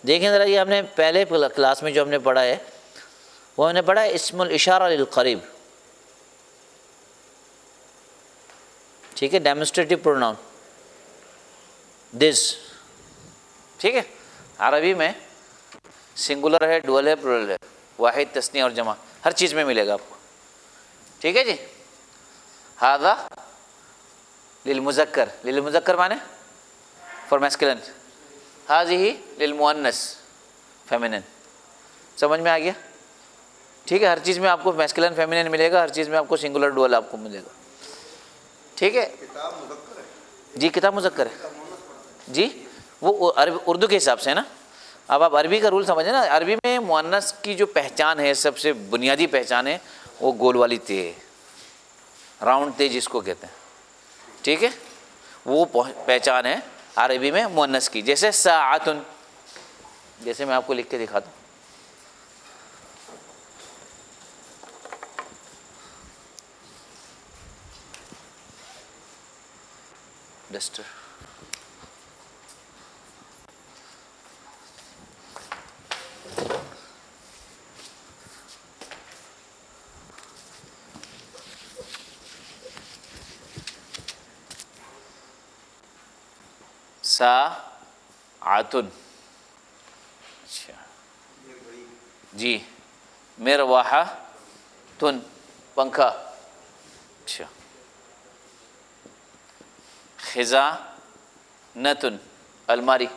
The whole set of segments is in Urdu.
دیکھیں ذرا، یہ ہم نے پہلے کلاس میں جو ہم نے پڑھا ہے وہ ہم نے پڑھا ہے اسم الاشارہ للقریب، ٹھیک ہے، ڈیمونسٹریٹو پروناؤن دس، ٹھیک ہے. عربی میں سنگولر ہے، ڈوئل ہے، پلورل ہے، واحد، تثنیہ اور جمع، ہر چیز میں ملے گا آپ کو، ٹھیک ہے جی. ھذا للمذکر، للمذکر مانے فار میسکلن، ھذہ للمؤنث فیمینن. سمجھ میں آ گیا؟ ٹھیک ہے، ہر چیز میں آپ کو میسکلن فیمینن ملے گا، ہر چیز میں آپ کو سنگولر ڈوئل آپ کو ملے گا، ٹھیک ہے. کتاب مذکر ہے جی کتاب مذکر ہے جی، وہ اردو کے حساب سے ہے نا. اب آپ عربی کا رول سمجھیں نا، عربی میں مؤنث کی جو پہچان ہے، سب سے بنیادی پہچان ہے وہ گول والی تے ہے، راؤنڈ تے جس کو کہتے ہیں، ٹھیک ہے. وہ پہچان ہے عربی میں مؤنث کی. جیسے ساعتن، جیسے میں آپ کو لکھ کے دکھاتا ہوں، ڈسٹر، ساعتن، اچھا جی. مروحۃن، پنکھا، اچھا. خزانۃن، الماری.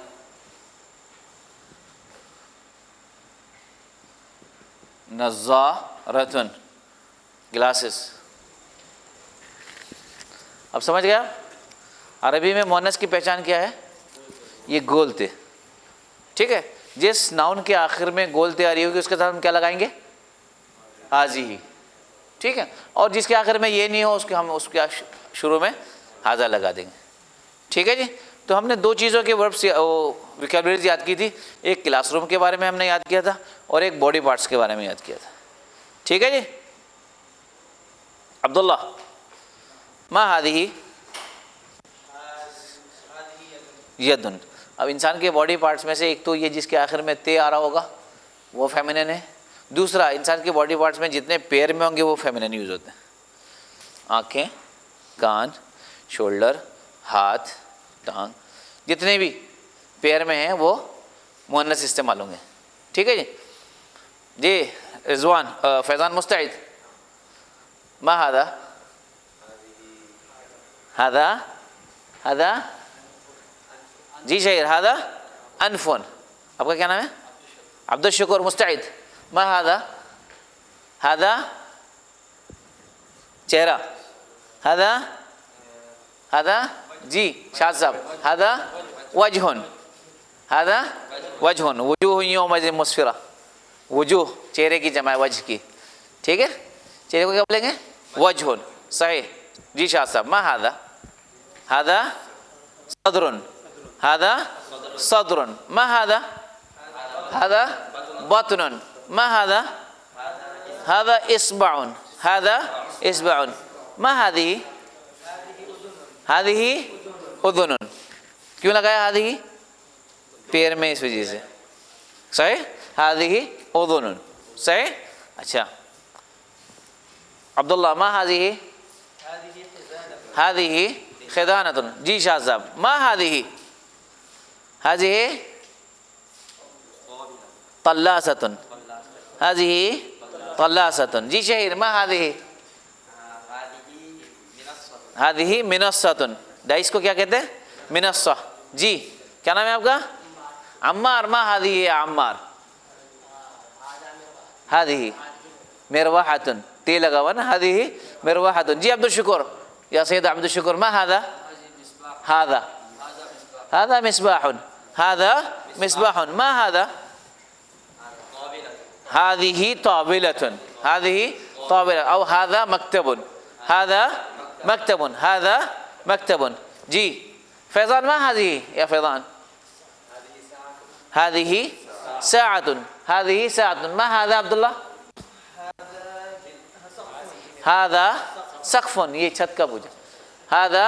نظارۃن، گلاسز. اب سمجھ گیا عربی میں مؤنث کی پہچان کیا ہے؟ یہ گول تے، ٹھیک ہے. جس ناؤن کے آخر میں گول تے آ رہی ہوگی اس کے ساتھ ہم کیا لگائیں گے؟ ھذہ، ٹھیک ہے. اور جس کے آخر میں یہ نہیں ہو اس کے ہم اس کے شروع میں ھذا لگا دیں گے، ٹھیک ہے جی. تو ہم نے دو چیزوں کے وربس ویکیبلریز یاد کی تھی، ایک کلاس روم کے بارے میں ہم نے یاد کیا تھا اور ایک باڈی پارٹس کے بارے میں یاد کیا تھا، ٹھیک ہے جی. عبداللہ، ما ھذہ یدن. اب انسان کے باڈی پارٹس میں سے ایک تو یہ جس کے آخر میں تے آ رہا ہوگا وہ فیمینن ہے. دوسرا انسان کے باڈی پارٹس میں جتنے پیر میں ہوں گے وہ فیمینن یوز ہوتے ہیں. آنکھیں، کان، شولڈر، ہاتھ، ٹانگ، جتنے بھی پیر میں ہیں وہ مؤنث استعمال ہوں گے، ٹھیک ہے جی. جی رضوان، فیضان مستعد. ما ھذا، ھذا، ھذا جی شہیر، ھذا انفون. آپ کا کیا نام ہے؟ عبد الشکور مستعد. ما ھذا، ھذا چہرہ، ھذا، ھذا جی شاہد صاحب، ھذا وجہ، ھذا وجہ. وجوہ یومئذ مسفرہ، وجوہ چہرے کی جمع ہے وجہ کی، ٹھیک ہے. چہرے کو کیا بولیں گے؟ وجہ. صحیح جی شاہد صاحب. ما ھذا، ھذا صدر، ھذا صدر. ما ھذا، ھذا بطن. ما ھذا، ھذا اصبع، ھذا اصبع. ما ھذہ، ھذہ اذن. کیوں لگایا ھذہ؟ پیر میں اس وجہ سے، صحیح. ھذہ اذن، صحیح. اچھا عبداللہ، ما ھذہ، ھذہ خزانۃ. جی شاہ صاحب. ما ھذہ، ھذہ طلاست، ھذہ طلاست. جی شہیر. ما ھذہ، ھذہ منصۃ. ڈائس کو کیا کہتے ہیں؟ منصہ. جی کیا نام ہے آپ کا؟ عمار. ما ھذہ یا عمار، ھذہ مروحۃ، تے لگا ہوا نا، ھذہ مروحۃ. جی عبد الشکور، یا سید عبد الشکور. ما ھذا، ھذا، ھذا مصباح، ھذا مصباح. ما ھذا، ھذہ طاولۃ، ھذہ طاولۃ. او ھذا مکتب، ھذا مکتب، ھذا مکتب. جی فیضان. ما ھذہ یا فیضان، ھذہ ساعۃ، ھذہ ساعۃ. ما ھذا عبداللہ، ھذا سقف. یہ چھت کا پوچھا. ھذا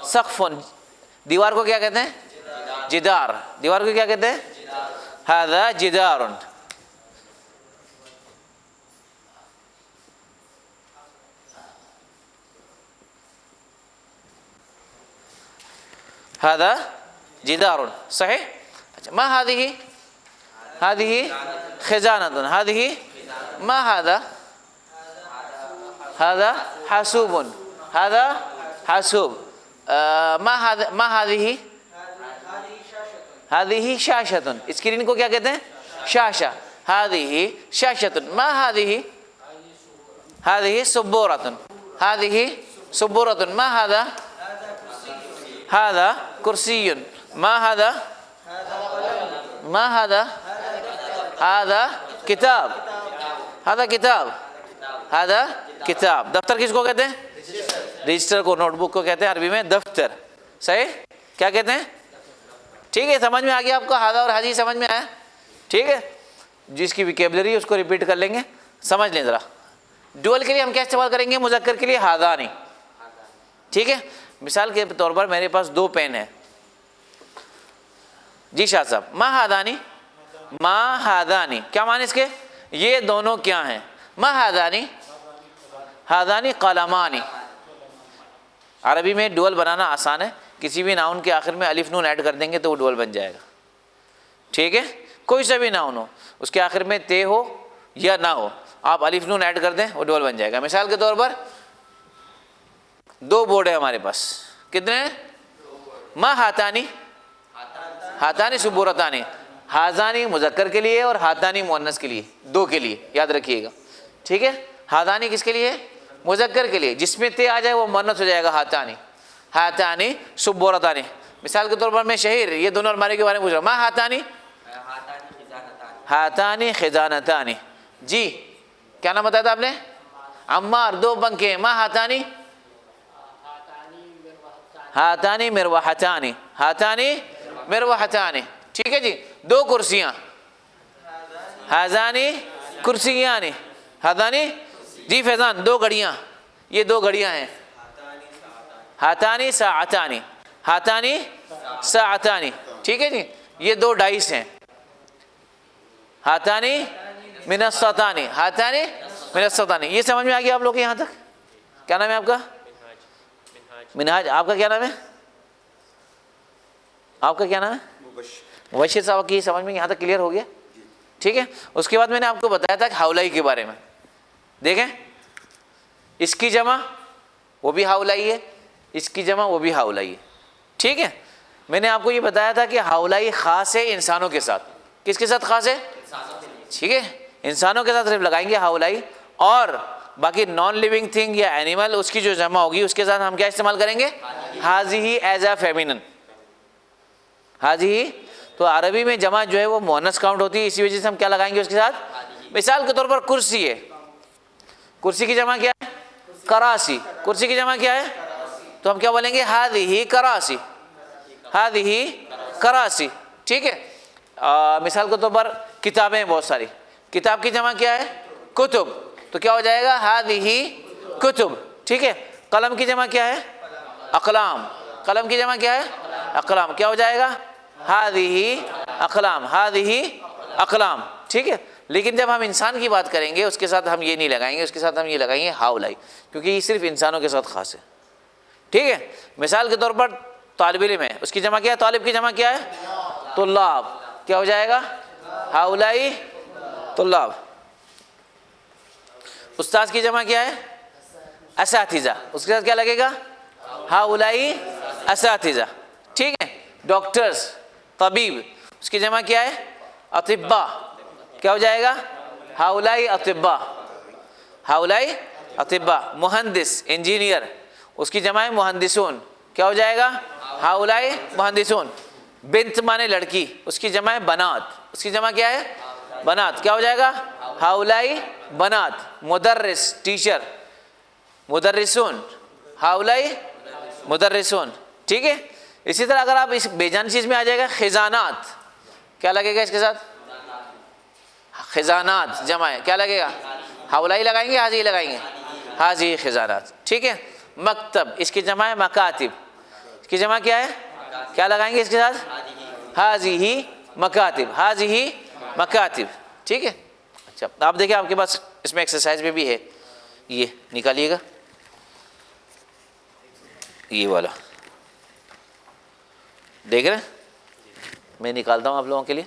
سقف. دیوار کو کیا کہتے ہیں؟ جدار. دیوار کو کیا کہتے ہیں؟ هذا جدار. هذا جدار صحيح. ما هذه؟ هذه خزانة. هذه ما هذا؟ هذا حاسوب. هذا حاسوب. ما هذه؟ هذه شاشة. اسکرین کو کیا کہتے ہیں؟ شاشہ. هذه شاشة. ما هذه؟ هذه سبورة. هذه سبورة. ما هذا؟ هذا كرسي. ما هذا؟ ما هذا؟ هذا كتاب. هذا كتاب. هذا کتاب. دفتر کس کو کہتے ہیں؟ رجسٹر کو، نوٹ بک کو کہتے ہیں عربی میں دفتر. صحیح؟ کیا کہتے ہیں؟ ٹھیک ہے، سمجھ میں آ گیا آپ کو؟ ہادہ اور حاضی سمجھ میں آیا؟ ٹھیک ہے، جس کی ویکیبلری اس کو ریپیٹ کر لیں گے. سمجھ لیں ذرا. ڈوئل کے لیے ہم کیا استعمال کریں گے؟ مذکر کے لیے ہادانی. ٹھیک ہے، مثال کے طور پر میرے پاس 2 پین ہیں. جی شاہ صاحب، ما ہادانی. ما ہادانی کیا معنی اس کے؟ یہ دونوں کیا ہیں؟ ما ہادانی. ہادانی قلمانی. عربی میں ڈوئل بنانا آسان ہے. کسی بھی ناؤن کے آخر میں الف نون ایڈ کر دیں گے تو وہ ڈوئل بن جائے گا. ٹھیک ہے، کوئی سا بھی ناؤن ہو، اس کے آخر میں تے ہو یا نہ ہو، آپ الف نون ایڈ کر دیں وہ ڈوئل بن جائے گا. مثال کے طور پر 2 بورڈ ہے ہمارے پاس. کتنے ہیں؟ ما ہاتانی. ہاتانی سبورتانی. ہازانی مذکر کے لیے اور ہاتانی مؤنث کے لیے، 2 کے لیے یاد رکھیے گا. ٹھیک ہے، ہاتانی کس کے لیے؟ مذکر کے لیے. جس میں تے آ جائے وہ مؤنث ہو جائے گا ہاتانی. ہاتانی سبورتانی. مثال کے طور پر میں شہیر، یہ دونوں الماری کے بارے میں پوچھ رہا ہوں. ما ہاتانی. ہاتانی خزانتانی. جی کیا نام بتایا تھا آپ نے؟ عمار. 2 پنکھے. ما ہاتانی. ہاتانی مروحتانی. ہاتانی مروحتانی. ٹھیک ہے جی. 2 کرسیاں. ہازانی کرسیانی. ہاتانی. جی فیضان 2 گھڑیاں. یہ 2 گھڑیاں ہیں. ہاتانی ساعتانی. ہاتانی ساعتانی. ٹھیک ہے جی. یہ 2 ڈائس ہیں. ہاتانی منصتانی. ہاتانی منصتانی. یہ سمجھ میں آ گیا آپ لوگ یہاں تک؟ کیا نام ہے آپ کا؟ منہاج. آپ کا کیا نام ہے؟ آپ کا کیا نام ہے؟ مبشر صاحب. کی سمجھ میں یہاں تک کلیئر ہو گیا؟ ٹھیک ہے. اس کے بعد میں نے آپ کو بتایا تھا کہ ہاولائی کے بارے میں. دیکھیں، اس کی جمع وہ بھی ہاولائی ہے، اس کی جمع وہ بھی ہاولائی ہے. ٹھیک ہے، میں نے آپ کو یہ بتایا تھا کہ ہاولائی خاص ہے انسانوں کے ساتھ. کس کے ساتھ خاص ہے؟ ٹھیک ہے، انسانوں کے ساتھ صرف لگائیں گے ہاولائی، اور باقی نان لیونگ تھنگ یا اینیمل اس کی جو جمع ہوگی اس کے ساتھ ہم کیا استعمال کریں گے؟ ہاذی ایز اے فیمینن. ہاذی تو عربی میں جمع جو ہے وہ مؤنث کاؤنٹ ہوتی ہے، اسی وجہ سے ہم کیا لگائیں گے اس کے ساتھ؟ مثال کے طور پر کرسی ہے. کرسی کی جمع کیا ہے؟ کراسی. کرسی کی جمع کیا ہے؟ تو ہم کیا بولیں گے؟ ہذہ کراسی. ہذہ کراسی. ٹھیک ہے. مثال کے طور پر کتابیں بہت ساری. کتاب کی جمع کیا ہے؟ کتب. تو کیا ہو جائے گا؟ ہذہ کتب. ٹھیک ہے. قلم کی جمع کیا ہے؟ اقلام. قلم کی جمع کیا ہے؟ اقلام. کیا ہو جائے گا؟ ہذہ اقلام. ہذہ اقلام. ٹھیک ہے. لیکن جب ہم انسان کی بات کریں گے اس کے ساتھ ہم یہ نہیں لگائیں گے، اس کے ساتھ ہم یہ لگائیں گے ہاولائی، کیونکہ یہ صرف انسانوں کے ساتھ خاص ہے. ٹھیک ہے. مثال کے طور پر طالب علم ہے، اس کی جمع کیا ہے؟ طالب کی جمع کیا ہے؟ طلاب. کیا ہو جائے گا؟ ہاولائی طلاب. استاد کی جمع کیا ہے؟ اساتذہ. اس کے ساتھ کیا لگے گا؟ ہاولائی اساتذہ. ٹھیک ہے. ڈاکٹرز، طبیب، اس کی جمع کیا ہے؟ اطباء. کیا ہو جائے گا؟ ہاولائی اطباء. ہاولائی اطباء. مہندس، انجینئر، اس کی جمع ہے مہندسون. کیا ہو جائے گا؟ ہاولائی مہندسون. بنت مانے لڑکی، اس کی جمع ہے بنات. اس کی جمع کیا ہے؟ بنات. کیا ہو جائے گا؟ ہاولائی بنات. مدرس، ٹیچر، مدرسون. ہاولائی مدرسون. ٹھیک ہے. اسی طرح اگر آپ اس بے جان چیز میں آ جائے گا خزانات. کیا لگے گا اس کے ساتھ؟ خزانات جمع ہے. کیا لگے گا؟ ہاولائی لگائیں گے، حاضی لگائیں گے؟ حاضی خزانات. ٹھیک ہے. مکتب، اس کی جمع ہے مکاتب. اس کی جمع کیا ہے؟ کیا لگائیں گے اس کے ساتھ؟ حاضی مکاتب، هذه مکاتب. ٹھیک ہے. اچھا آپ دیکھیں آپ کے پاس اس میں ایکسرسائز میں بھی ہے، یہ نکالیے گا یہ والا، دیکھ رہے ہیں میں نکالتا ہوں آپ لوگوں کے لیے.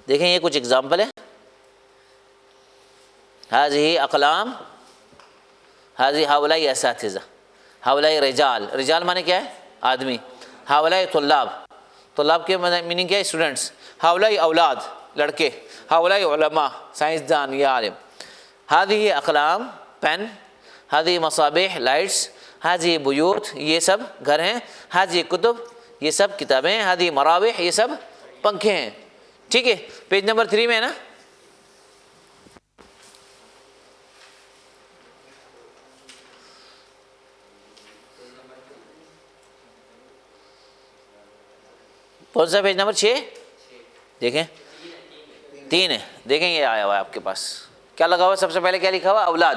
دیکھیں یہ کچھ اگزامپل ہے. هذه اقلام، هذه هؤلاء اساتذہ، هؤلاء رجال، رجال معنی کیا ہے؟ آدمی. هؤلاء طلاب، طلاب کے میننگ کیا ہے؟ اسٹوڈنٹس. هؤلاء اولاد، لڑکے. هؤلاء علماء، سائنسدان یا عالم. هذه اقلام، پین. هذه مصابیح، لائٹس. هذه بیوت، یہ سب گھر ہیں. هذه کتب، یہ سب کتابیں. هذه مراوح، یہ سب پنکھے ہیں. ٹھیک ہے. پیج نمبر 3 میں ہے نا. کون سا پیج نمبر 6؟ دیکھیں 3 ہے. دیکھیں یہ آیا ہوا ہے آپ کے پاس کیا لگا ہوا ہے؟ سب سے پہلے کیا لکھا ہوا؟ اولاد.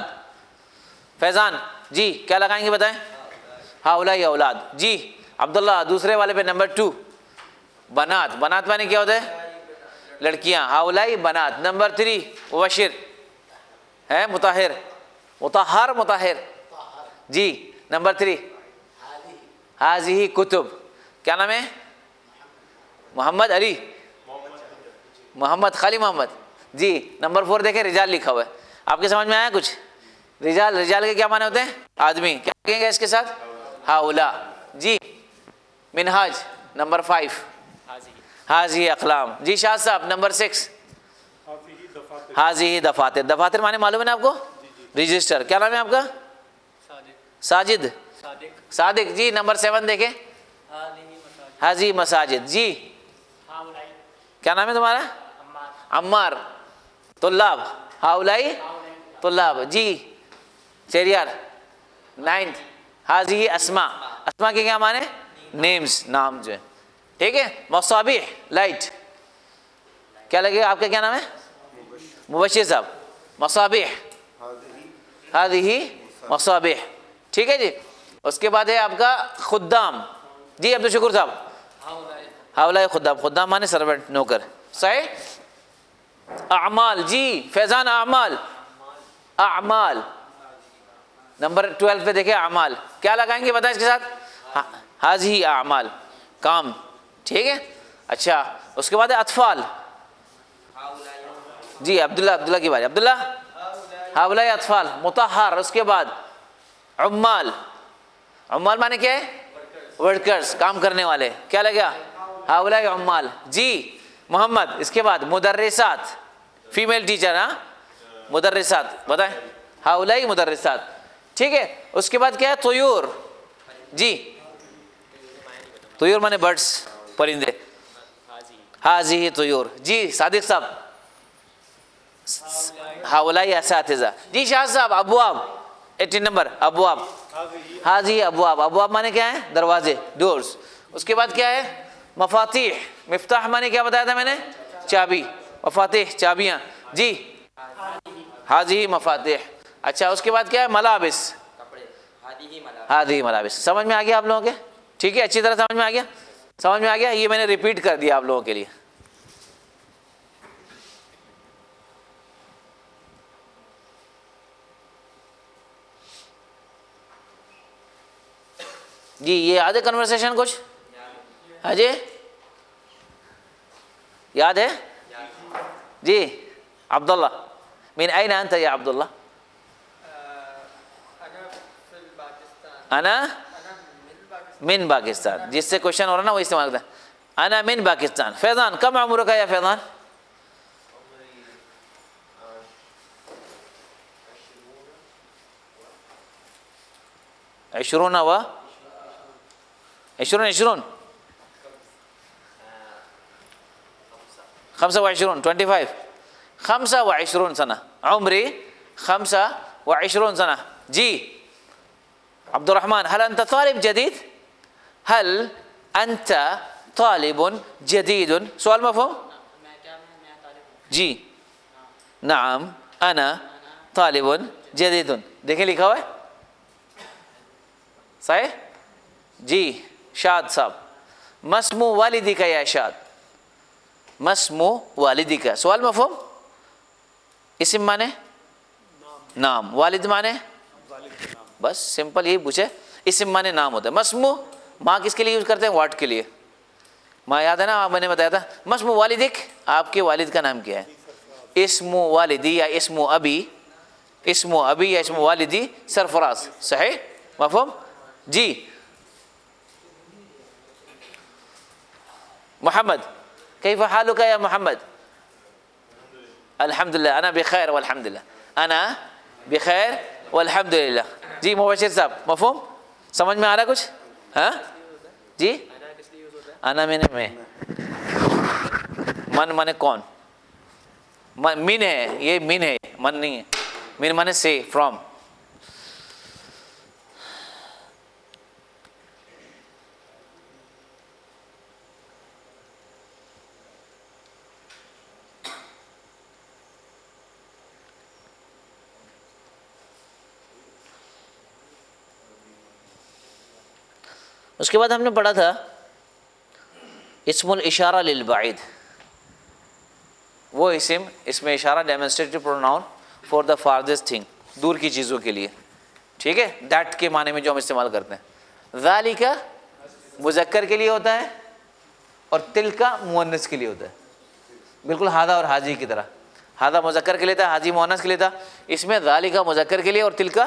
فیضان جی کیا لگائیں گے بتائیں؟ ہؤلاء اولاد. جی عبداللہ دوسرے والے پہ نمبر 2 بنات. بنات معنی کیا ہوتا ہے؟ لڑکیاں. ہؤلاء بنات. نمبر 3 مبشر ہے مطہر، مطہر مطہر. جی نمبر 3 هذه کتب. کیا نام ہے؟ محمد علی، محمد، خالی محمد. جی نمبر 4 دیکھیں رجال لکھا ہوا ہے. آپ کے سمجھ میں آیا کچھ؟ رجال، رجال کے کیا معنی ہوتے ہیں؟ آدمی. کیا کہیں گے اس کے ساتھ؟ ہؤلاء. جی منہاج نمبر 5 هذه اقلام. جی شاہ صاحب نمبر 6 هذه دفاتر. دفاتر معنی معلوم ہے نا آپ کو؟ رجسٹر. کیا نام ہے آپ کا؟ ساجد، صادق. جی نمبر 7 دیکھیں هذه مساجد. جی کیا نام ہے تمہارا؟ عمار. طلاب. هؤلاء طلاب. جی چیریار 9 هذه اسماء. اسماء کے کیا معنی؟ نیمز، نام جو ہے. ٹھیک ہے. مصابیح لائٹ. کیا لگے گا آپ کا کیا نام ہے؟ مبشر صاحب. مصابیح هذه مصابیح. ٹھیک ہے جی. اس کے بعد ہے آپ کا خدام. جی عبدالشکر صاحب ہؤلاء خدام. خدام مانے سرونٹ، نوکر. صحیح. اعمال. جی فیضان اعمال، اعمال. نمبر 12 پہ دیکھیں اعمال. کیا لگائیں گے بتائیں اس کے ساتھ؟ هذه اعمال، کام. ٹھیک ہے. اچھا اس کے بعد ہے اطفال. جی عبداللہ، عبداللہ کی باری. عبداللہ هؤلاء اطفال مطہر. اس کے بعد عمال. عمال مانے کیا ہے؟ ورکرز، کام کرنے والے. کیا لگا؟ هؤلاء عمال. جی محمد. اس کے بعد مدرسات، فیمیل ٹیچر. ہاں مدرسات بتائیں. هؤلاء مدرسات. ٹھیک ہے. اس کے بعد کیا ہے؟ طیور. جی طیور مانے برڈس، پرندے. هذه طیور. جی صادق صاحب هؤلاء اساتذہ. جی شاہ صاحب ابواب 18 نمبر. ابواب. هذه ابواب. ابواب مانے کیا ہے؟ دروازے، ڈورز. اس کے بعد کیا ہے؟ مفاتیح. مفتاح مانے کیا بتایا تھا میں نے؟ چابی. مفاتیح چابیاں. جی هذه مفاتیح. اچھا اس کے بعد کیا ہے؟ ملابس. هذه ملابس. سمجھ میں آ گیا آپ لوگوں کے؟ ٹھیک ہے. اچھی طرح سمجھ میں آ گیا؟ سمجھ میں آ گیا؟ یہ میں نے ریپیٹ کر دیا آپ لوگوں کے لیے. جی یہ یاد ہے کنورسیشن کچھ؟ ہاں جی یاد ہے؟ جی عبداللہ من این انت یا عبداللہ؟ انا من پاکستان. جس سے کوشچن ہو رہا نا وہ استعمال کرتا ہے. انا من پاکستان. فیضان کم عمرک یا فیضان؟ 20 و 20 25 25 سنة. عمري 25 سنة. جی عبد الرحمن هل أنت طالب جديد؟ هل أنت طالب جديد؟ سؤال مفهوم؟ جی نعم أنا طالبٌ جدید. دیکھیں لکھا ہوا ہے صحیح جی. شاد صاحب مسمو والدی کا یا شاد, مسمو والدی کا. سوال مفہوم؟ اسم مانے نام, والد مانے بس سمپل یہی پوچھے. اسم مانے نام ہوتا ہے. مسمو ماں کس کے لیے یوز کرتے ہیں؟ واٹ کے لیے. ماں یاد ہے نا, میں نے بتایا تھا. مسمو والدک, آپ کے والد کا نام کیا ہے؟ اسم والدی یا اسم ابی, اسم ابی یا اسم والدی سرفراز. صحیح مفہوم جی. محمد کیف حالک یا محمد؟ الحمدللہ انا بخیر والحمدللہ, انا بخیر والحمدللہ. جی مبشر صاحب مفہوم سمجھ میں آ رہا کچھ؟ ہاں جی. انا میں نے, میں من مانے کون, من ہے, یہ من ہے من نہیں ہے. من مانے سے, فرام. اس کے بعد ہم نے پڑھا تھا اسم الاشارہ للبعید, وہ اسم اشارہ demonstrative pronoun for the farthest thing, دور کی چیزوں کے لیے. ٹھیک ہے, دیٹ کے معنی میں جو ہم استعمال کرتے ہیں. ذالک مذکر کے لیے ہوتا ہے اور تلک مؤنث کے لیے ہوتا ہے. بالکل ہادہ اور حاجی کی طرح. ہادہ مذکر کے لیے تھا, حاجی مؤنث کے لیے تھا. اس میں ذالک مذکر کے لیے اور تلک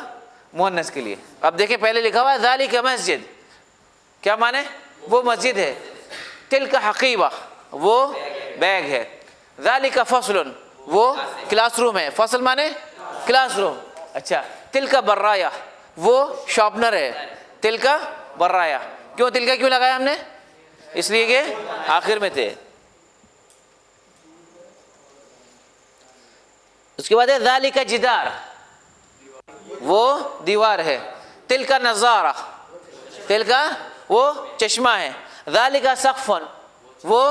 مؤنث کے لیے. اب دیکھیں پہلے لکھا ہوا ہے ذالک مسجد, کیا معنی؟ وہ مسجد ہے. تلک حقیبہ, وہ بیگ ہے. ذالک فصل, وہ کلاس روم ہے. فصل معنی کلاس روم. اچھا. تلک برایا, وہ شارپنر ہے. تلک برایا, کیوں تلک کیوں لگایا ہم نے؟ اس لیے کہ آخر میں تھے. اس کے بعد ہے ذالک جدار, وہ دیوار ہے. تلک نظارہ, تلک وہ چشمہ ہے. ذالک سقف, وہ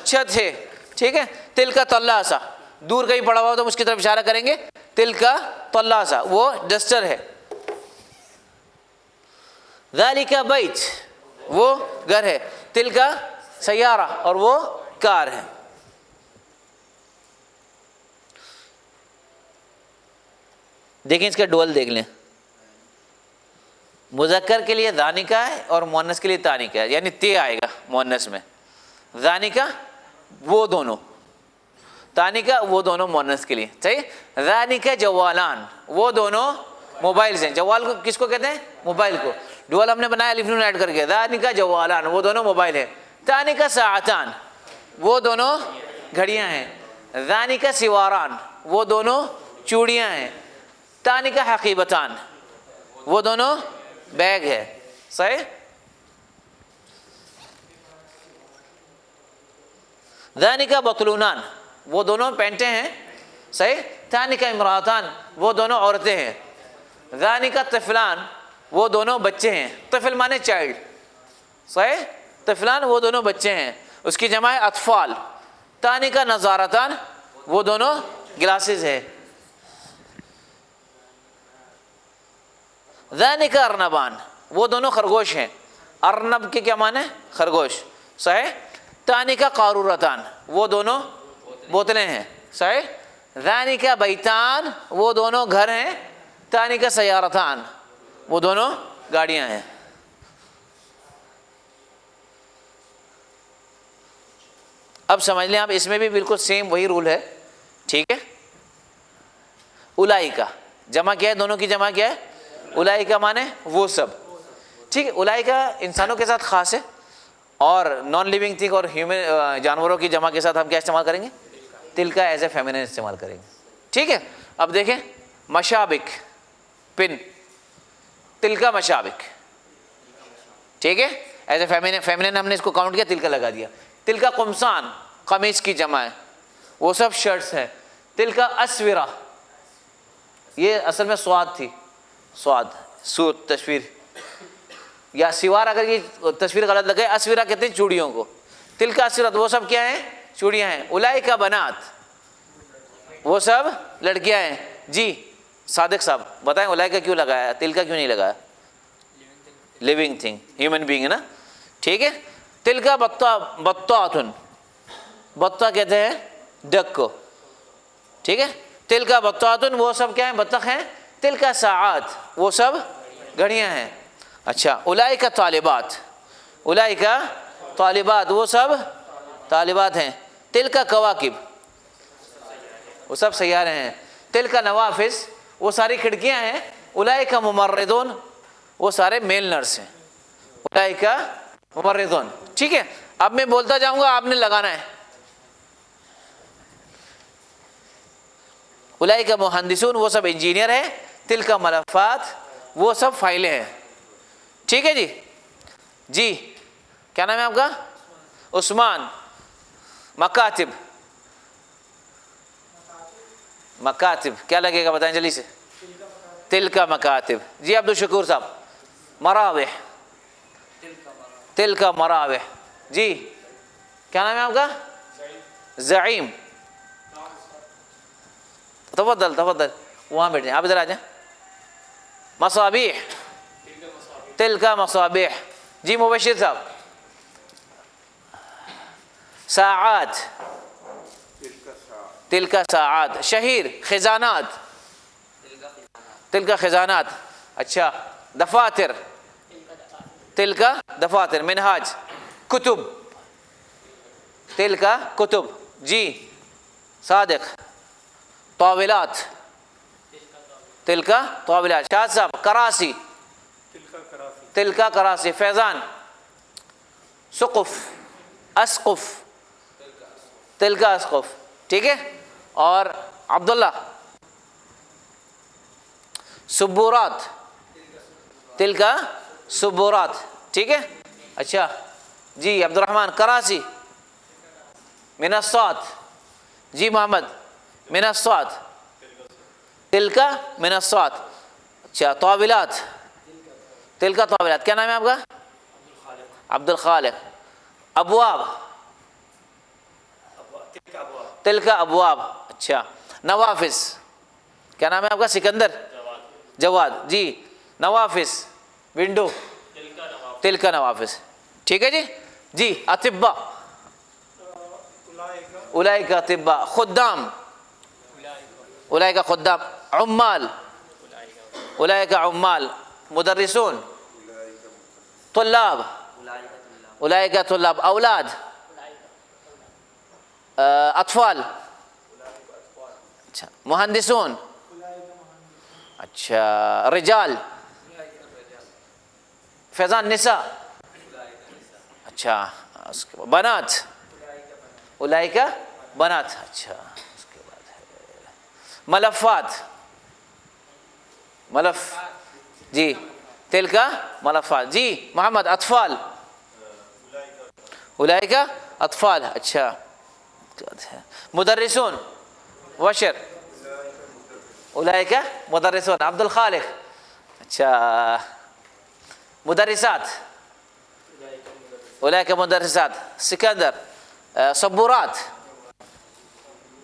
چھت ہے. ٹھیک ہے. تلک طلاسہ, دور کہیں پڑا ہوا تو اس کی طرف اشارہ کریں گے. تلک طلاسہ, وہ ڈسٹر ہے. ذالک بیت, وہ گھر ہے. تلک سیارہ, اور وہ کار ہے. دیکھیں اس کا ڈول دیکھ لیں. مذکر کے لیے ذانکا ہے اور مؤنث کے لیے تانکا ہے, یعنی تے آئے گا مؤنث میں. ذانکا وہ دونوں, تانکا وہ دونوں مؤنث کے لیے. صحیح. ذانکا جوالان, وہ دونوں موبائلز ہیں. جوال کو کس کو کہتے ہیں؟ موبائل کو. ڈول ہم نے بنایا الف نون ایڈ کر کے. ذانکا جوالان, وہ دونوں موبائل ہیں. تانکا ساعتان, وہ دونوں گھڑیاں ہیں. ذانکا سواران, وہ دونوں چوڑیاں ہیں. تانکا حقیبتان, وہ دونوں بیگ ہے. صحیح. ذانکا بطلونان, وہ دونوں پینٹیں ہیں. صحیح. تانکا امراتان, وہ دونوں عورتیں ہیں. ذانکا طفلان, وہ دونوں بچے ہیں. طفل مانے چائلڈ. صحیح. طفلان وہ دونوں بچے ہیں. اس کی جمع ہے اطفال. تانکا نظارتان, وہ دونوں گلاسز ہے. ذانکا ارنبان, وہ دونوں خرگوش ہیں. ارنب کے کیا معنی؟ خرگوش. صحیح. تانکا قارورتان, وہ دونوں بوتلیں ہیں. صحیح. ذانکا بیتان, وہ دونوں گھر ہیں. تانکا سیارتان, وہ دونوں گاڑیاں ہیں. اب سمجھ لیں آپ, اس میں بھی بالکل سیم وہی رول ہے. ٹھیک ہے. اولائکا جمع کیا ہے؟ دونوں کی جمع کیا ہے؟ اولائکا مانے وہ سب. ٹھیک ہے. اولائکا انسانوں کے ساتھ خاص ہے, اور نان لیونگ تھنگ اور ہیومن جانوروں کی جمع کے ساتھ ہم کیا استعمال کریں گے؟ تلکا ایز اے فیمینن استعمال کریں گے. ٹھیک ہے. اب دیکھیں مشابک, پن. تلکا مشابک. ٹھیک ہے. ایز اے فیمینن ہم نے اس کو کاؤنٹ کیا, تلکا لگا دیا. تلکا قمصان, قمیص کی جمع ہے, وہ سب شرٹس ہیں. تلکا اسورہ, یہ اصل میں سواد تھی. سواد, سود, تصویر یا سوار, اگر یہ تصویر غلط لگے. اسورہ کہتے ہیں چوڑیوں کو. تلکا اسورہ, وہ سب کیا ہیں؟ چوڑیاں ہیں. اولائکا بنات, وہ سب لڑکیاں ہیں. جی. صادق صاحب بتائیں اولئک کا کیوں لگایا, تل کا کیوں نہیں لگایا؟ لیونگ تھنگ, ہیومن بینگ ہے نا, ٹھیک ہے. تل کا بطاتن, بطہ کہتے ہیں ڈک کو, ٹھیک ہے. تل کا بطاتن وہ سب کیا ہیں؟ بطخ ہیں. تل کا ساعات وہ سب گھڑیاں ہیں. اچھا. اولئک طالبات, اولئک طالبات وہ سب طالبات ہیں. تل کا کواکب وہ سب سیارے ہیں. تل کا نوافذ وہ ساری کھڑکیاں ہیں. اولئک ممرضون وہ سارے میل نرس ہیں. اولئک ممرضون, ٹھیک ہے. اب میں بولتا جاؤں گا, آپ نے لگانا ہے. اولئک مہندسون وہ سب انجینئر ہیں. تل کا ملفات وہ سب فائلیں ہیں, ٹھیک ہے جی. جی کیا نام ہے آپ کا؟ عثمان. مکاتب, مکاتب کیا لگے گا بتائیں جلدی سے؟ تل کا مکاتب. جی عبدالشکور صاحب. مراوح, تل کا مراوح. جی کیا نام ہے آپ کا؟ زعیم. تفضل تفضل, وہاں بیٹھیں آپ, ادھر آ جائیں. مصابیح, تل کا مصابیح. جی مبشر صاحب. ساعات, تل کا ساعات. شہیر. خزانات, تل کا خزانات. اچھا. دفاتر, تل کا دفاتر. منہاج. کتب, تل کا کتب. جی صادق. طاولات, تل کا طاولات. شاہد صاحب. کراسی, تل کا کراسی. فیضان. سقف, اسقف, تل کا اسقف, ٹھیک ہے. اور عبداللہ. سبورات, تل کا سبورات, ٹھیک ہے. اچھا جی عبد الرحمن. کراسی. منصات. جی محمد. منصات, تل کا منصات. اچھا. طاولات, تل کا طاولات. کیا نام ہے آپ کا؟ عبد الخالق. ابواب, تل کا ابواب. اچھا. نوافذ, کیا نام ہے آپ کا؟ سکندر. جواد. جی نوافذ. ونڈو, تل کا نوافذ, ٹھیک ہے جی. جی اطباء, اولئک اطباء. خدام, اولئک خدام. عمال, اولئک عمال. مدرسون. طلاب, اولئک طلاب. اولاد. اطفال. اچھا. مہندسون. اچھا. رجال. فیضان. نساء. اچھا. بنات, اولئک بنات. اچھا. اس کے بعد ہے ملفات, ملف. جی تل کا ملفات. جی محمد. اطفال, اولئک اطفال. اچھا. مدرسون. وشر, اولئک مدرسون. عبد الخالق. اچھا. مدرسات, اولئک مدرسات. سکندر. صبورات.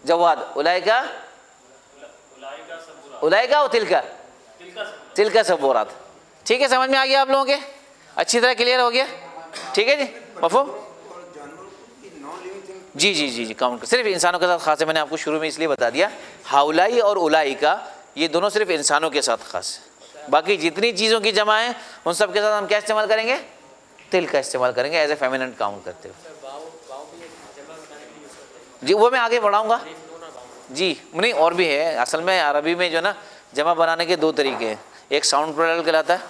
جواد. اولئک, اولئک و تل کا, تل کا صبورات. ٹھیک ہے, سمجھ میں آ گیا آپ لوگوں کے؟ اچھی طرح کلیئر ہو گیا, ٹھیک ہے جی. مفہوم؟ جی جی جی جی کاؤنٹ. صرف انسانوں کے ساتھ خاص ہے, میں نے آپ کو شروع میں اس لیے بتا دیا. ہاؤلائی اور اولائکا یہ دونوں صرف انسانوں کے ساتھ خاص ہے. باقی جتنی چیزوں کی جمع ہیں ان سب کے ساتھ ہم کیا استعمال کریں گے؟ تل کا استعمال کریں گے ایز اے فیمیننٹ کاؤنٹ کرتے ہوئے. جی وہ میں آگے بڑھاؤں گا. جی نہیں اور بھی ہے. اصل میں عربی میں جو نا جمع بنانے کے دو طریقے ہیں. ایک ساؤنڈ پلورل کہلاتا ہے,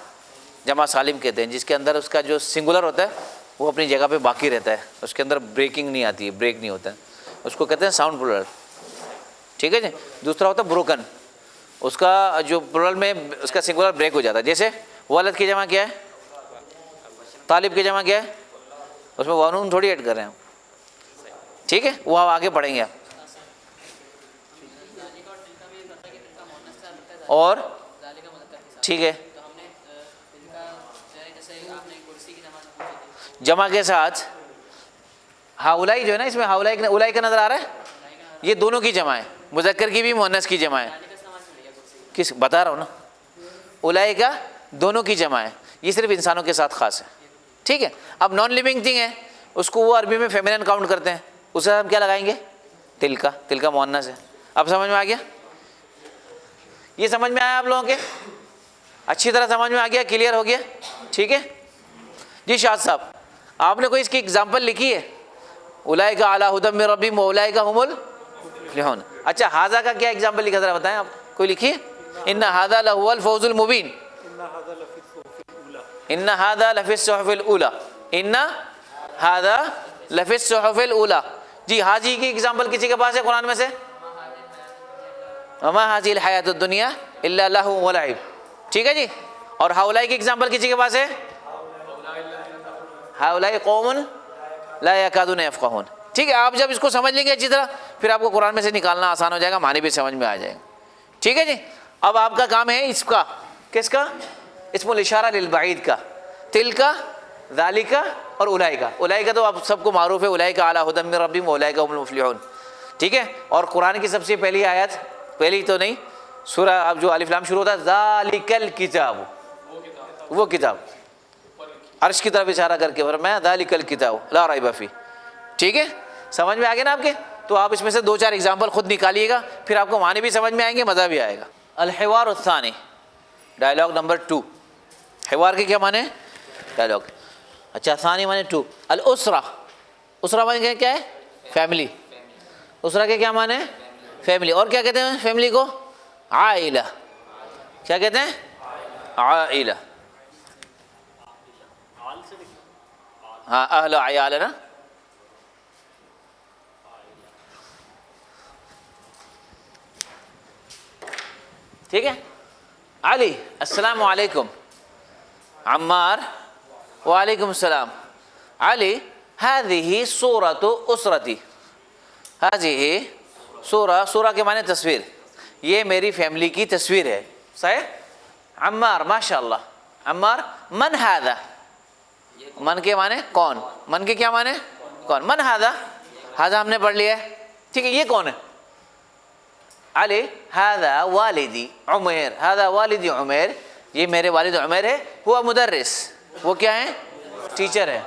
جمع سالم کہتے ہیں, جس کے اندر اس کا جو سنگولر ہوتا ہے وہ اپنی جگہ پہ باقی رہتا ہے, اس کے اندر بریکنگ نہیں آتی ہے, بریک نہیں ہوتا ہے, اس کو کہتے ہیں ساؤنڈ پلورل, ٹھیک ہے جی. دوسرا ہوتا ہے بروکن, اس کا جو پلورل میں اس کا سنگولر بریک ہو جاتا ہے. جیسے ولد کی جمع کیا ہے؟ طالب کی جمع کیا ہے؟ اس میں وانون تھوڑی ایڈ کر رہے ہیں, ٹھیک ہے. وہ آپ آگے پڑھیں گے آپ. اور ٹھیک ہے, جمع کے ساتھ ہاؤلائی جو ہے نا, اس میں ہاؤلائی اولائی کا نظر آ رہا ہے, یہ دونوں کی جمع ہے, مذکر کی بھی مؤنث کی جمع ہے. کس بتا رہا ہوں نا، اولئک دونوں کی جمع ہے، یہ صرف انسانوں کے ساتھ خاص ہے، ٹھیک ہے. اب نان لیونگ تھنگ ہے، اس کو وہ عربی میں فیمینن کاؤنٹ کرتے ہیں، اسے ہم کیا لگائیں گے؟ تلکا. تلکا مؤنث ہے. اب سمجھ میں آ گیا؟ یہ سمجھ میں آیا آپ لوگوں کے؟ اچھی طرح سمجھ میں آ گیا؟ کلیئر ہو گیا؟ ٹھیک ہے جی. شاہد صاحب آپ نے کوئی اس کی اگزامپل لکھی ہے؟ اولئک علی ھدی من ربہم واولئک هم المفلحون. اچھا ھذا کا کیا اگزامپل لکھا ذرا بتائیں آپ، کوئی لکھیے. ان ھذا لہو الفوز المبین. ان ھذا لفی الصحف الاولی. ان ھذا لفی الصحف الاولی. جی حاجی کی اگزامپل کسی کے پاس ہے قرآن میں سے؟ وما ھذہ الحیاۃ الدنیا الا لہو ولعب. ٹھیک ہے جی. اور ہؤلاء کی اگزامپل کسی کے پاس ہے؟ ہؤلاء قوم لا یکادون یفقہون. ٹھیک ہے. آپ جب اس کو سمجھ لیں گے اچھی طرح پھر آپ کو قرآن میں سے نکالنا آسان ہو جائے گا، معنی بھی سمجھ میں آ جائے گا. ٹھیک ہے جی. اب آپ کا کام ہے اس کا، کس کا؟ اسم الاشارہ للبعید کا. تلک، ذالک اور اولئک. اولئک تو آپ سب کو معروف ہے، اولئک علی ھدی من ربہم واولئک هم المفلحون. ٹھیک ہے. اور قرآن کی سب سے پہلی آیت، پہلی تو نہیں، سورہ اب جو الف لام شروع ہوتا ہے ذالک الکتاب، وہ کتاب، عرش کی طرف اشارہ کر کے فرمایا ذالک الکتاب لا ریب فیہ. ٹھیک ہے. سمجھ میں آ گیا نا آپ کے؟ تو آپ اس میں سے دو چار اگزامپل خود نکالیے گا، پھر آپ کو معنی بھی سمجھ میں آئیں گے، مزہ بھی آئے گا. الحوار الثانی، ڈائلاگ نمبر 2. حوار کے کیا معنی ہے؟ ڈائلاگ. اچھا ثانی معنی 2. الاسرہ. اسرہ معنی کیا ہے؟ فیملی. اسرہ کے کیا معنی ہے؟ فیملی. اور کیا کہتے ہیں فیملی کو؟ عائلہ. کیا کہتے ہیں؟ عائلہ. ہاں اہل عیال ہے نا. ٹھیک ہے. علی السلام علیکم. عمار وعلیکم السلام. علی هذه صورۃ اسرتی. هذه صورہ، صورہ کے معنی تصویر، یہ میری فیملی کی تصویر ہے. صحیح. عمار ماشاء اللہ. عمار من هذا. من کے معنی کون، من کے کیا معنی کون. من هذا، هذا ہم نے پڑھ لیا ہے. ٹھیک ہے. یہ کون ہے؟ علی هذا والدی عمیر. هذا والدی عمیر، یہ میرے والد عمیر ہے. ہوا مدرس، وہ کیا ہے؟ ٹیچر ہے.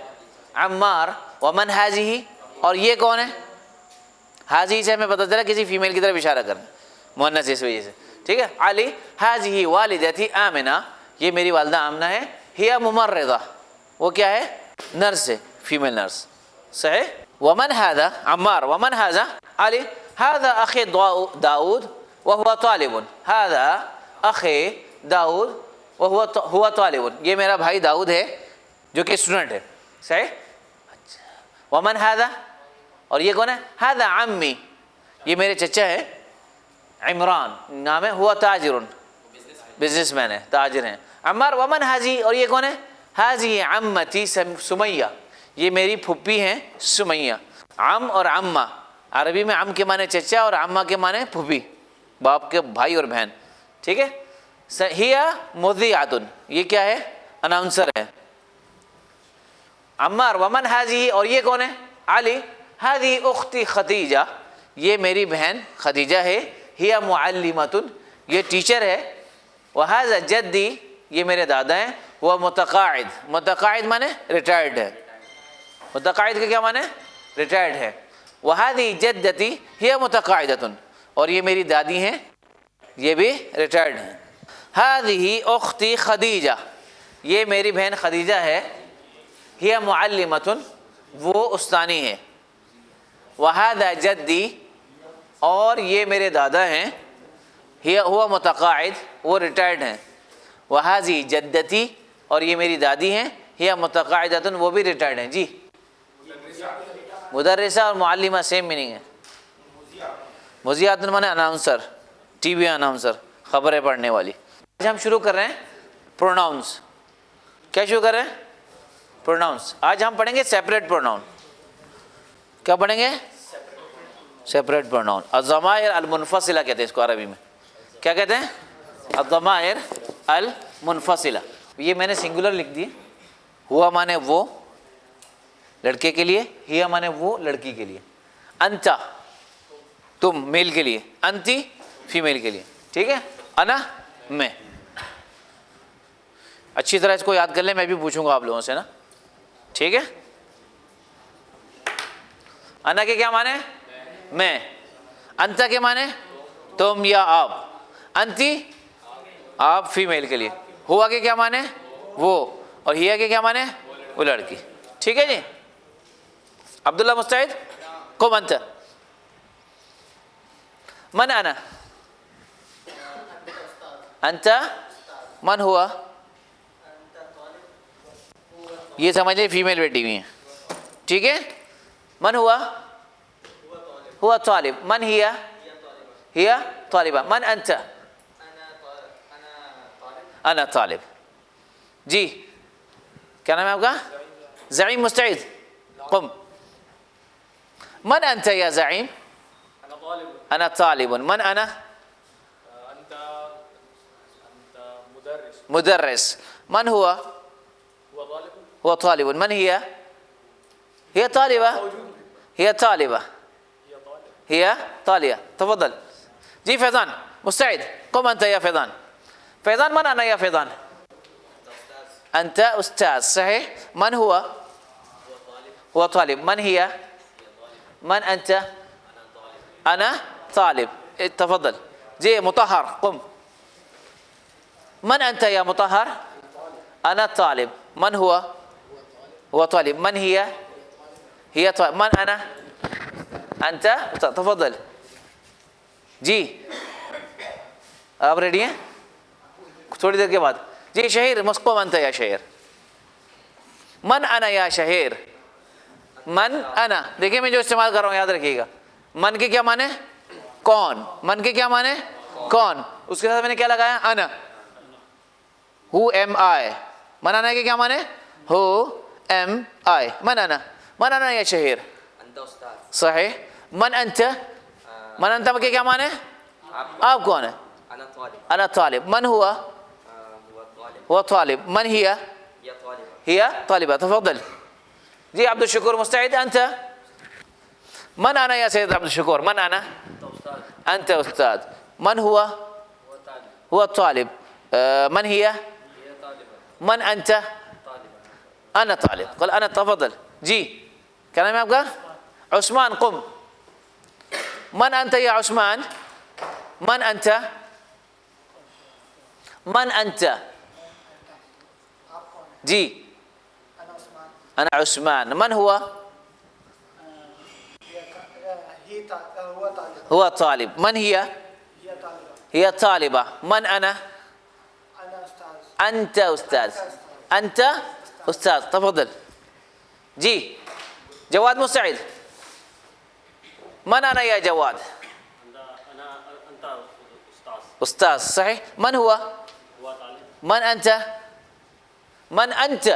عمار ومن هذه، اور یہ کون ہے؟ هذه سے ہمیں پتہ چلا کسی فیمیل کی طرف اشارہ کرنا، مؤنث اس وجہ سے. ٹھیک ہے. علی هذه والدتی آمنہ، یہ میری والدہ آمنہ ہے. هي ممرضہ، وہ کیا ہے؟ نرس ہے، فیمیل نرس. صحیح. ومن هذا عمار ومن هذا علی. هذا اخی داؤد وهو طالب. هذا اخی داؤد وهو طالب، یہ میرا بھائی داؤد ہے جو کہ اسٹوڈنٹ ہے. صحیح. ومن هذا، اور یہ کون ہے؟ هذا عمی، یہ میرے چچا ہے عمران نام ہے. هو تاجر، بزنس مین ہے، تاجر ہیں. عمار ومن هذه، اور یہ کون ہے؟ هذه عمتی سمیہ، یہ میری پھپھی ہیں سمیہ. عم اور عمہ، عربی میں عم کے معنی چچا اور عمہ کے معنی پھپھی، باپ کے بھائی اور بہن. ٹھیک ہے. ہی مذیعۃ، یہ کیا ہے؟ اناؤنسر ہے. عمار ومن هذه، اور یہ کون ہے؟ علی هذه اختی خدیجہ، یہ میری بہن خدیجہ ہے. ہی معلمۃ، یہ ٹیچر ہے. وهذا جدی، یہ میرے دادا ہیں. وہ متقاعد، متقاعد معنی ریٹائرڈ ہے. متقاعد کا کیا معنی؟ ریٹائرڈ ہے. وهذه جدتی ہی متقاعدۃ، اور یہ میری دادی ہیں، یہ بھی ریٹائرڈ ہیں. هذه اختی خدیجہ، یہ میری بہن خدیجہ ہے. ہی معلمۃ، وہ استانی ہے. وهذا جدی، اور یہ میرے دادا ہیں. ہوا متقاعد، وہ ریٹائرڈ ہیں. وهذه جدتی، اور یہ میری دادی ہیں. ہی متقاعدۃ، وہ بھی ریٹائرڈ ہیں. جی مدرسہ اور معلمہ سیم میننگ ہے. مذیعۃ معنی اناؤنسر، ٹی وی اناؤنسر، خبریں پڑھنے والی. آج ہم شروع کر رہے ہیں پروناؤنس. کیا شروع کر رہے ہیں؟ پروناؤنس. آج ہم پڑھیں گے سیپریٹ پروناؤن. کیا پڑھیں گے؟ Separate pronoun. الضمائر المنفصلہ کہتے ہیں اس کو عربی میں. کیا کہتے ہیں؟ الضمائر المنفصلہ. یہ میں نے سنگولر لکھ دی. ہوا مانے وہ لڑکے کے لیے، ہی مانے وہ لڑکی کے لیے. انت تم میل کے لیے، انتی فیمیل کے لیے. ٹھیک ہے. انا میں. اچھی طرح اس کو یاد کر لیں, میں بھی پوچھوں گا آپ لوگوں سے نا, ٹھیک ہے. انا کے کیا معنی؟ میں. انتا کے معنی؟ تم یا آپ. انتی آپ فیمیل کے لیے. ہوا کے کیا معنی؟ وہ. اور ہیا کے کیا معنی؟ وہ لڑکی. ٹھیک ہے جی. عبداللہ مستعد؟ قم انت. من انا؟ انت. من ہوا؟ یہ سمجھ لیں فیمیل بیٹی ہوئی ہیں, ٹھیک ہے. من ہوا؟ ہوا طالب. من ہیا؟ ہیا طالبہ. من انت؟ انا طالب. جی کیا نام ہے آپ کا؟ زعیم مستعد؟ قم. من انت یا زعیم؟ انا طالب. من انا؟ مدرس. من هو؟ هو طالب. من هي؟ هي طالبة. هي طالبة. هي طالبة. تفضل. جی فیضان مستعد؟ قم أنت يا فیضان. فیضان من أنا يا فیضان؟ أنت أستاذ. صحيح. من هو؟ هو طالب. من هي؟ من أنت؟ أنا طالب. تفضل. جی مطهر قم. من أنت يا مطهر؟ أنا طالب. من هو؟ هو طالب. من هي؟ هي طالب. من أنا؟ أنت. تفضل. جی آپ ریڈی ہیں؟ تھوڑی دیر کے بعد. جی شہیر مسقم انت یا شہیر. من انا یا شہیر. من انا. دیکھیں میں جو استعمال کر رہا ہوں یاد رکھیے گا. من کے کیا معنی؟ کون. من کے کیا معنی؟ کون. اس کے ساتھ میں نے کیا لگایا؟ انا. who am I. من انا کے کیا معنی؟ who am I. من انا. من انا یا شہیر. صحیح. من انت. من انت کے کیا معنی؟ آپ کون ہے؟ انا طالب. من ہوا؟ هو طالب. من هي؟ هي طالبة. تفضل. جی عبد الشکور مستعد؟ انت. من انا يا سيد عبد الشکور؟ من انا؟ انت استاذ. من هو؟ هو طالب. من هي؟ من انت؟ انا طالب. قال انا. تفضل. جی کیا نام ہے آپ کا؟ عثمان. قم. من انت يا عثمان؟ من انت؟ من انت؟ جی انا عثمان. من هو؟ هو طالب. من هي؟ هي طالبة. من انا؟ انت استاذ. انت استاذ. تفضل. جی جواد مستعد؟ من انا يا جواد؟ استاذ. صحيح. من هو؟ من انت؟ من انت؟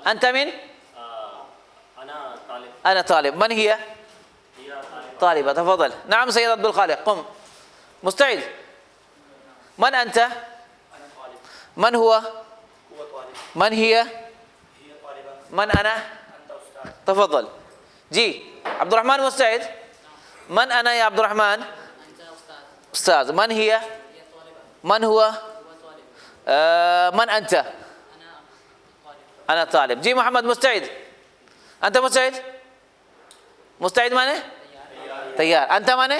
انت من؟ انا طالب. من هي؟ طالبة. تفضل. نعم سيد عبد الخالق. قم. مستعد؟ من انت؟ من هو؟ من هي؟ من انا؟ تفضل. جی عبد الرحمن مستعد؟ من انا يا عبد الرحمن؟ استاذ. من هي؟ من هو؟ من انت؟ انا طالب. جی محمد مستعد؟ انت مستعد؟ مستعد مانے؟ تیار. انت مانے؟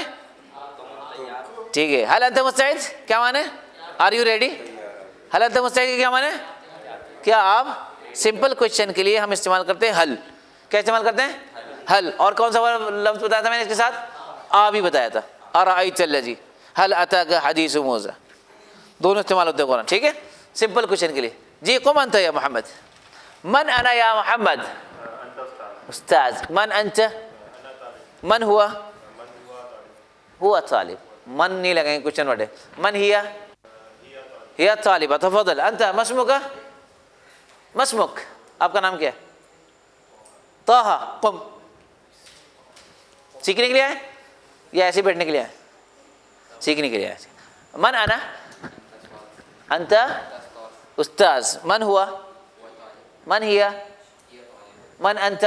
ٹھیک ہے. هل انت مستعد کیا مانے؟ Are you ready? هل انت مستعد کیا مانے؟ کیا آپ؟ سمپل کوشچن کے لیے ہم استعمال کرتے ہیں حل. کیا استعمال کرتے ہیں؟ حل. اور کون سا لفظ بتایا تھا میں نے اس کے ساتھ؟ آ بھی بتایا تھا. ارأیت الذی هل اتاک حدیث موسیٰ. دونوں استعمال ہوتے ہیں قرآن. ٹھیک ہے سمپل کوشچن کے لیے. جی قم انت یا محمد. من انا یا محمد؟ استاذ. من انت؟ من ہوا؟ ہوا طالب. من نہیں لگائیں کوشچن ورڈ ہے. من ہیا؟ ہیا طالبہ. تفضل. انت مسمک؟ مسمک آپ کا نام کیا ہے؟ طه. قم. سیکھنے کے لیے آئے یا ایسے بیٹھنے کے لیے آئے؟ سیکھنے کے لیے آئے. من انا؟ انت استاذ. من ہوا؟ من ہیا؟ من انت؟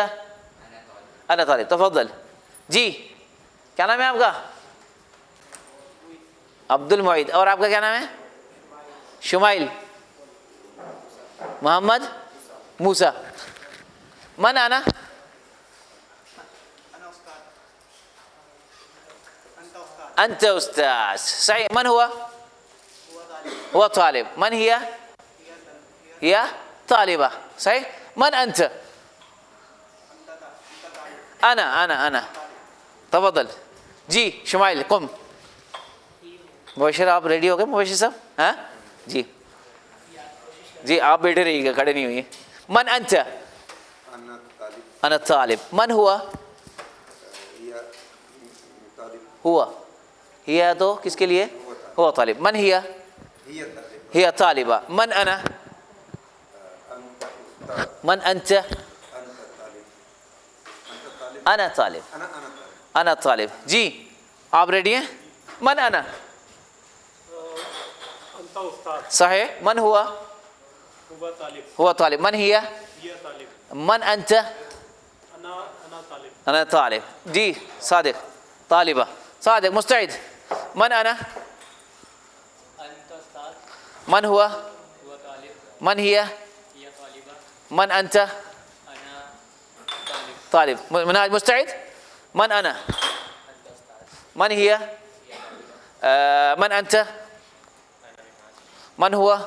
انا طالب. تفضل. جی کیا نام ہے آپ کا؟ عبد المعید. اور آپ کا کیا نام ہے؟ شمائل. محمد موسیٰ. من انا؟ انت استاذ. صحیح. من ہوا؟ هو طالب. من هي؟ هي طالبة. صحیح. من انت؟ انا تفضل. جی شمائل قم. مبشر آپ ریڈی ہو گئے مبشر صاحب؟ ہاں جی جی آپ بیٹھے رہیے گا، کھڑے نہیں ہوئے. من انت؟ انا طالب. من ہوا؟ ہوا. ہیا تو کس کے لیے؟ ہوا طالب. من ہیا؟ ہیا طالبہ. من انا؟ من انت؟ انا طالب. انا طالب. جی آپ ریڈی ہیں؟ من انا؟ صحیح. من ہوا؟ هو طالب. من هي؟ من أنت؟ أنا طالب. جی صادق. طالبة. صادق مستعد. من أنا؟ من هو؟ من هي؟ من أنت؟ طالب. منهاج مستعد. من أنا؟ من هي؟ من أنت؟ من هو؟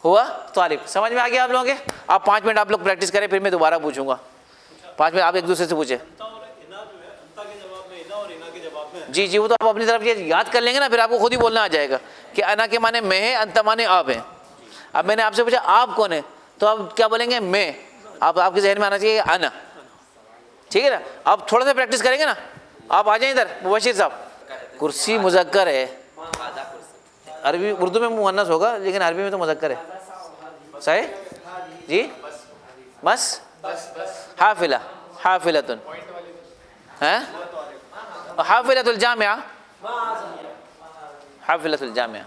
ہوا طالب. سمجھ میں آ گیا آپ لوگوں کے؟ آپ 5 منٹ آپ لوگ پریکٹس کریں، پھر میں دوبارہ پوچھوں گا. 5 منٹ آپ ایک دوسرے سے پوچھیں. جی جی وہ تو آپ اپنی طرف یہ یاد کر لیں گے نا، پھر آپ کو خود ہی بولنا آ جائے گا کہ انا کے معنی میں ہے، انت معنی آپ ہیں. اب میں نے آپ سے پوچھا آپ کون ہیں، تو آپ کیا بولیں گے؟ میں. آپ کے ذہن میں آنا چاہیے انا. ٹھیک ہے نا؟ آپ تھوڑا سا پریکٹس کریں گے نا. آپ آ جائیں ادھر مبشر صاحب. کرسی مذکر ہے. عربی اردو میں مؤنث ہوگا لیکن عربی میں تو مذکر ہے. صحیح. جی بس. حافلہ. حافلۃ. ہاں حافلۃ الجامعہ. حافلۃ الجامعہ.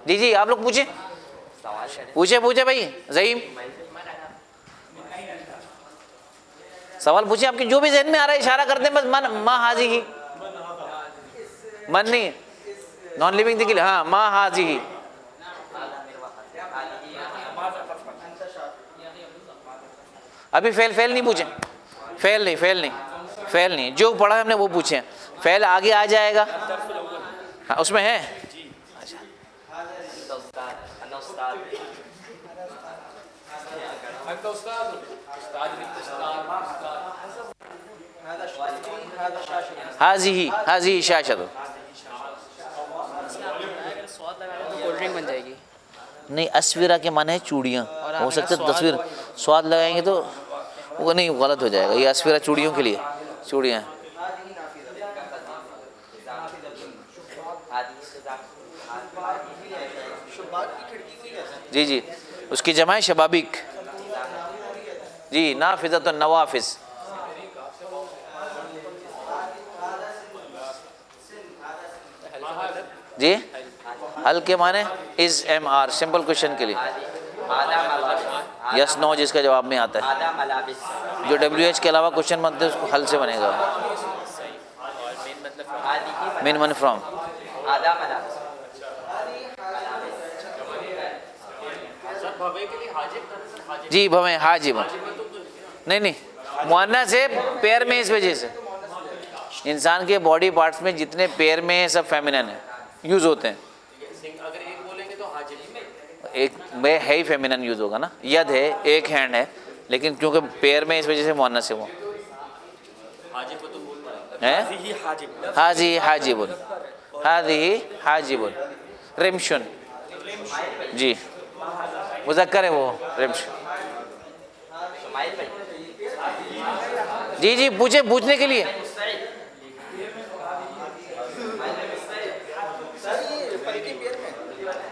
جی جی آپ لوگ پوچھیں پوچھیں بھائی. زعیم سوال پوچھیں، آپ کی جو بھی ذہن میں آ رہا ہے اشارہ کرتے ہیں بس. من ما حاضی ہی. من نہیں نان لیونگ دکھل. ہاں ما حاضی ہی. ابھی فیل نہیں پوچھیں. فیل نہیں جو پڑھا ہے ہم نے وہ پوچھیں. فیل آگے آ جائے گا. ہاں اس میں ہے. حاضی شاشت. کولڈ ڈرنک بن جائے گی. نہیں اسورہ کے معنی ہے چوڑیاں. ہو سکتا ہے تصویر سواد لگائیں گے تو وہ نہیں غلط ہو جائے گا. یہ اسورہ چوڑیوں کے لیے چوڑیاں. جی اس کی جمع ہے شبابیک. جی نافذۃ النوافذ. جی حل کے معنی از ایم آر سمپل کوشچن کے لیے. یس نو جس کا جواب میں آتا ہے. جو ڈبلیو ایچ کے علاوہ کوشچن بنتے ہیں اس کو حل سے بنے گا. مین من فرام. جی بھویں حاجب. نہیں مؤنث ہے پیر میں اس وجہ سے. انسان کے باڈی پارٹس میں جتنے پیر میں ہیں سب فیمینن ہیں یوز ہوتے ہیں. اگر ایک بولیں گے تو حاجب. ایک میں ہے ہی فیمینن یوز ہوگا نا. ید ہے ایک ہینڈ ہے لیکن کیونکہ پیر میں اس وجہ سے مؤنث ہے وہ. حاضی حاجب. حاضی حاجب. رمشن. جی مذکر ہے وہ رمشن. جی پوچھنے کے لیے.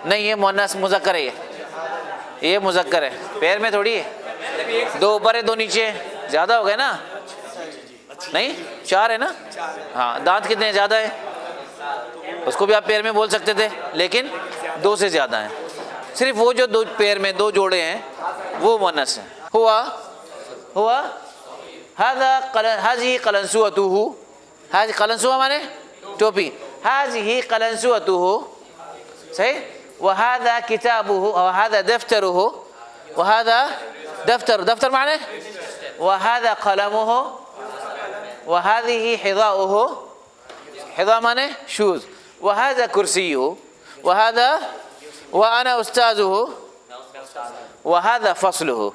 نہیں یہ مؤنث مذکر ہے. یہ مذکر ہے پیر میں تھوڑی ہے. 2 اوپر ہے 2 نیچے ہے. زیادہ ہو گئے نا. نہیں 4 ہے نا. ہاں دانت کتنے زیادہ ہے. اس کو بھی آپ پیر میں بول سکتے تھے لیکن 2 سے زیادہ ہیں. صرف وہ جو پیر میں 2 جوڑے ہیں وہ مؤنث ہیں. ہوا هذه قلنسوته. هذه قلنسوة معنی ٹوپی. هذه قلنسوته صحیح. وهذا كتابه وهذا دفتره وهذا دفتر معنی. وهذا قلمه وهذه حذاؤه. حذاء معنی شوز. وهذا كرسيه وهذا وأنا أستاذه وهذا فصله.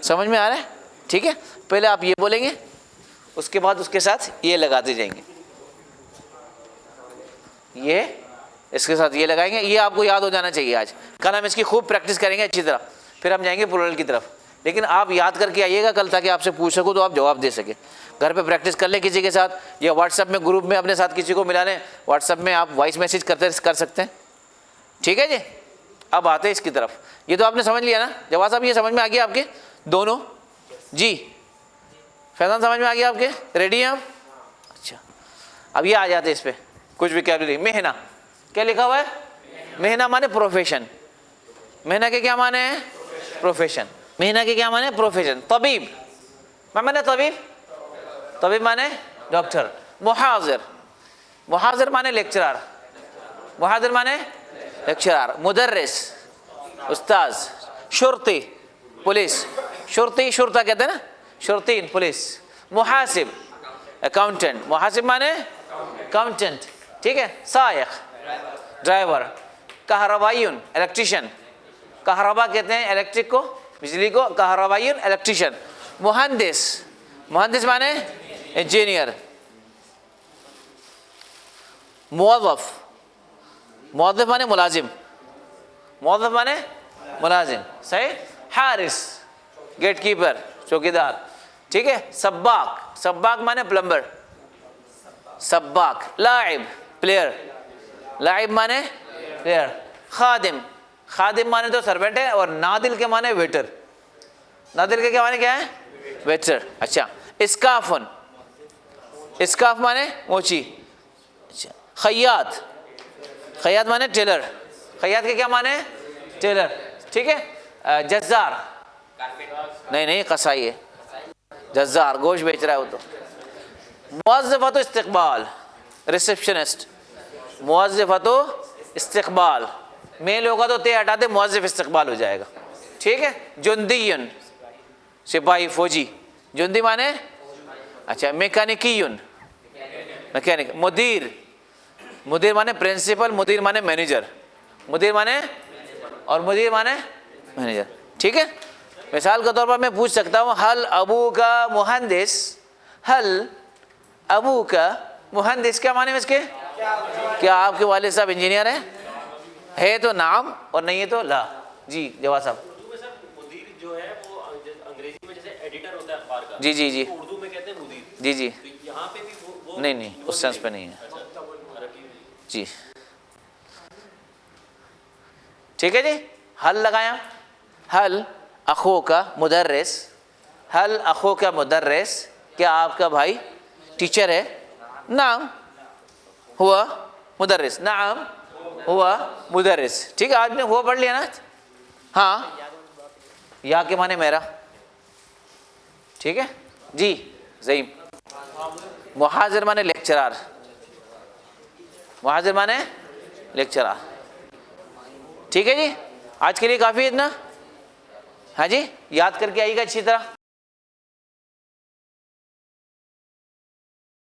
سمجھ میں آ رہا ہے؟ ٹھیک ہے. پہلے آپ یہ بولیں گے, اس کے بعد اس کے ساتھ یہ لگاتے جائیں گے. یہ اس کے ساتھ یہ لگائیں گے. یہ آپ کو یاد ہو جانا چاہیے آج. کل ہم اس کی خوب پریکٹس کریں گے اچھی طرح, پھر ہم جائیں گے پلورل کی طرف. لیکن آپ یاد کر کے آئیے گا کل, تاکہ آپ سے پوچھ سکو تو آپ جواب دے سکیں. گھر پہ پریکٹس کر لیں کسی کے ساتھ, یا واٹس ایپ میں گروپ میں اپنے ساتھ کسی کو ملا لیں. واٹس ایپ میں آپ وائس میسیج کر سکتے ہیں. ٹھیک ہے جی. اب آتے ہیں اس کی طرف. یہ تو آپ نے سمجھ لیا نا جواد صاحب؟ یہ سمجھ میں آ گیا آپ کے دونوں؟ جی فیضان سمجھ میں آ گیا آپ کے؟ ریڈی ہیں آپ؟ اچھا اب یہ آ جاتے اس پہ کچھ بھی کیبلری. مہنہ کیا لکھا ہوا ہے؟ مہنہ مانے پروفیشن. مہنہ کے کیا معنی ہے؟ پروفیشن. مہنہ کے کیا معنی ہے؟ پروفیشن. طبیب میں مانے طبیب. طبیب مانے ڈاکٹر. محاضر. محاضر مانے لیکچرار. محاضر مانے لیکچرار. مدرس استاذ. شرطی پولیس. شرطی شرطہ کہتے ہیں نا, شرطین پولیس. محاسب اکاؤنٹنٹ. محاسب مانے اکاؤنٹنٹ. ٹھیک ہے. سائق ڈرائیور. کہربائیون الیکٹریشین. کہربا کہتے ہیں الیکٹرک کو, بجلی کو. کہربائیون الیکٹریشین. مہندس. مہندس مانے انجینئر. موظف. موظف مانے ملازم. موظف مانے ملازم صحیح. حارس گیٹ کیپر چوکیدار. ٹھیک ہے. سباک. سباک مانے پلمبر. سباک. لاعب پلیئر. لاعب مانے پلیئر. خادم. خادم مانے تو سروینٹ ہے, اور نادل کے مانے ویٹر. نادل کے کیا مانے کیا ہے؟ ویٹر. اچھا. اسکافن. اسکاف مانے موچی. اچھا. خیاط. خیاط مانے ٹیلر. خیاط کے کیا مانے؟ ٹیلر. ٹھیک ہے. جزار. نہیں قصائی ہے. جزار گوشت بیچ رہا ہے وہ تو. موظفت استقبال ریسپشنسٹ. موظفت استقبال میل ہوگا تو تے ہٹا دے, موظف استقبال ہو جائے گا. ٹھیک ہے. جندیون سپاہی فوجی. جندی مانے اچھا میکینیکیون میکینک. مدیر. مدیر مانے پرنسپل. مدیر مانے مینیجر. مدیر مانے اور مدیر مانے مینیجر. ٹھیک ہے. مثال کے طور پر میں پوچھ سکتا ہوں حل ابو کا مہندس. حل ابو کا مہندس کیا معنی ہے اس کے؟ کیا آپ کے والد صاحب انجینئر ہیں؟ ہے تو نعم, اور نہیں ہے تو لا. جی جواد صاحب. اردو میں سر مدیر جو ہے وہ انگریزی میں جیسے ایڈیٹر ہوتا ہے اخبار کا, جی اردو میں کہتے ہیں مدیر. جی تو یہاں پہ بھی وہ نہیں اس سینس پہ نہیں ہے. جی ٹھیک ہے جی. حل لگایا. حل اخو کا مدرس. حل اخو کا مدرس کیا آپ کا بھائی ٹیچر ہے؟ نعم ہوا مدرس. نعم ہوا مدرس. ٹھیک ہے. آج نے ہوا پڑھ لیا نا. ہاں یا کے معنی میرا. ٹھیک ہے جی. زعیم. محاضر مانے لیکچرار. محاضر مانے لیکچرار. ٹھیک ہے جی. آج کے لیے کافی اتنا. ہاں جی یاد کر کے آئیے گا اچھی طرح.